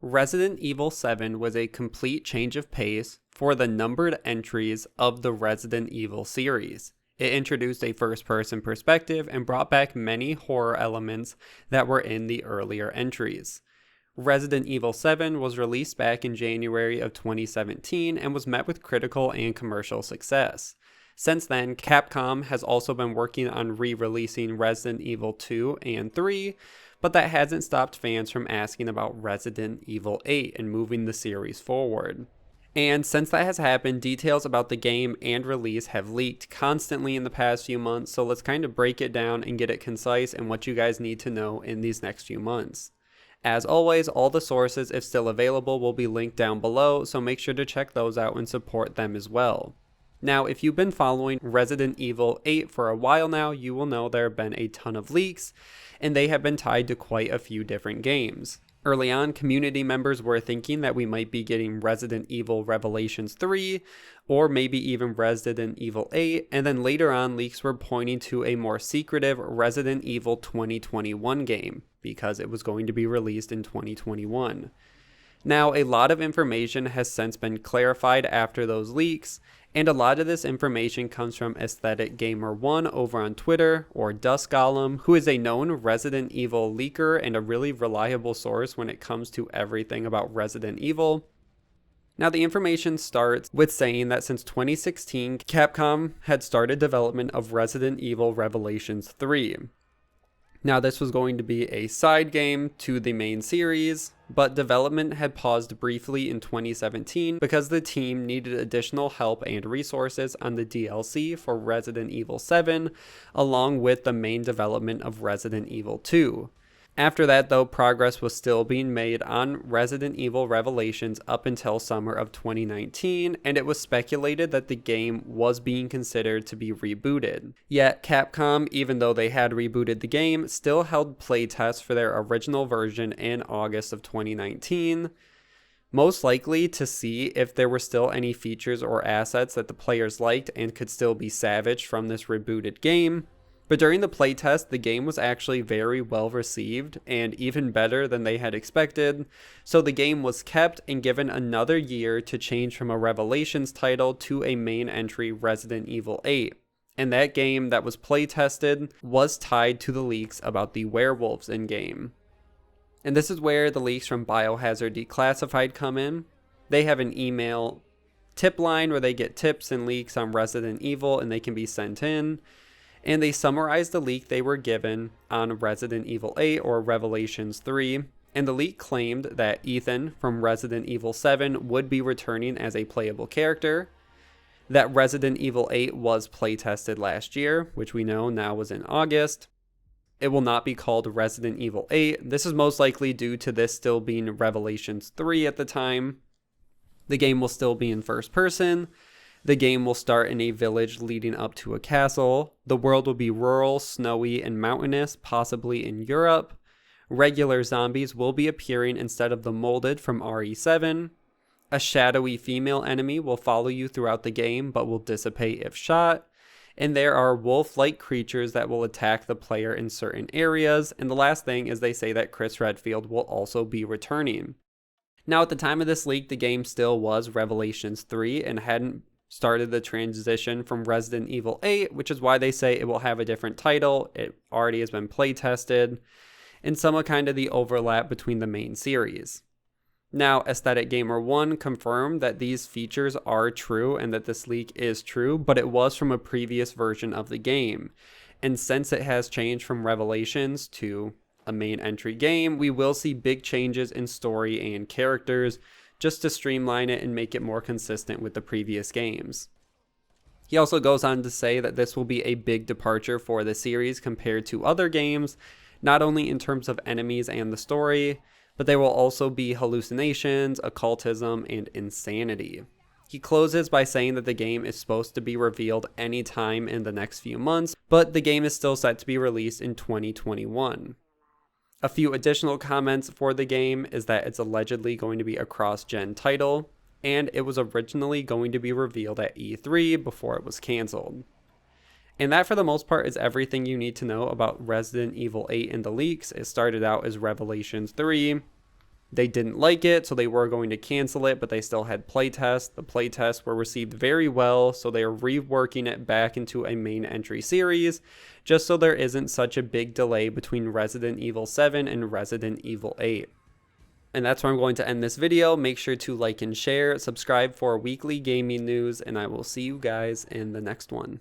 Resident Evil 7 was a complete change of pace for the numbered entries of the Resident Evil series. It introduced a first-person perspective and brought back many horror elements that were in the earlier entries. Resident Evil 7 was released back in January of 2017 and was met with critical and commercial success. Since then, Capcom has also been working on re-releasing Resident Evil 2 and 3, but that hasn't stopped fans from asking about Resident Evil 8 and moving the series forward. And since that has happened, details about the game and release have leaked constantly in the past few months, so let's kind of break it down and get it concise and what you guys need to know in these next few months. As always, all the sources, if still available, will be linked down below, so make sure to check those out and support them as well. Now, if you've been following Resident Evil 8 for a while now, you will know there have been a ton of leaks, and they have been tied to quite a few different games. Early on, community members were thinking that we might be getting Resident Evil Revelations 3, or maybe even Resident Evil 8, and then later on, leaks were pointing to a more secretive Resident Evil 2021 game, because it was going to be released in 2021. Now, a lot of information has since been clarified after those leaks, and a lot of this information comes from Aesthetic Gamer 1 over on Twitter, or Dusk Golem, who is a known Resident Evil leaker and a really reliable source when it comes to everything about Resident Evil. Now, the information starts with saying that since 2016, Capcom had started development of Resident Evil Revelations 3. Now, this was going to be a side game to the main series, but development had paused briefly in 2017 because the team needed additional help and resources on the DLC for Resident Evil 7, along with the main development of Resident Evil 2. After that, though, progress was still being made on Resident Evil Revelations up until summer of 2019, and it was speculated that the game was being considered to be rebooted. Yet, Capcom, even though they had rebooted the game, still held playtests for their original version in August of 2019, most likely to see if there were still any features or assets that the players liked and could still be salvaged from this rebooted game. But during the playtest, the game was actually very well received and even better than they had expected, so the game was kept and given another year to change from a Revelations title to a main entry Resident Evil 8. And that game that was playtested was tied to the leaks about the werewolves in-game. And this is where the leaks from Biohazard Declassified come in. They have an email tip line where they get tips and leaks on Resident Evil and they can be sent in. And they summarized the leak they were given on Resident Evil 8 or Revelations 3, and the leak claimed that Ethan from Resident Evil 7 would be returning as a playable character, that Resident Evil 8 was playtested last year, which we know now was in August. It will not be called Resident Evil 8. This is most likely due to this still being Revelations 3 at the time. The game will still be in first person. The game will start in a village leading up to a castle. The world will be rural, snowy, and mountainous, possibly in Europe. Regular zombies will be appearing instead of the molded from RE7. A shadowy female enemy will follow you throughout the game, but will dissipate if shot. And there are wolf-like creatures that will attack the player in certain areas. And the last thing is they say that Chris Redfield will also be returning. Now, at the time of this leak, the game still was Revelations 3 and hadn't started the transition from Resident Evil 8, which is why they say it will have a different title. It already has been play tested, and some of kind of the overlap between the main series. Now, Aesthetic Gamer 1 confirmed that these features are true and that this leak is true, but it was from a previous version of the game. And since it has changed from Revelations to a main entry game, we will see big changes in story and characters, just to streamline it and make it more consistent with the previous games. He also goes on to say that this will be a big departure for the series compared to other games, not only in terms of enemies and the story, but there will also be hallucinations, occultism, and insanity. He closes by saying that the game is supposed to be revealed anytime in the next few months, but the game is still set to be released in 2021. A few additional comments for the game is that it's allegedly going to be a cross-gen title, and it was originally going to be revealed at E3 before it was canceled. And that, for the most part, is everything you need to know about Resident Evil 8 and the leaks. It started out as Revelations 3, They didn't like it, so they were going to cancel it, but they still had playtests. The playtests were received very well, so they are reworking it back into a main entry series, just so there isn't such a big delay between Resident Evil 7 and Resident Evil 8. And that's where I'm going to end this video. Make sure to like and share, subscribe for weekly gaming news, and I will see you guys in the next one.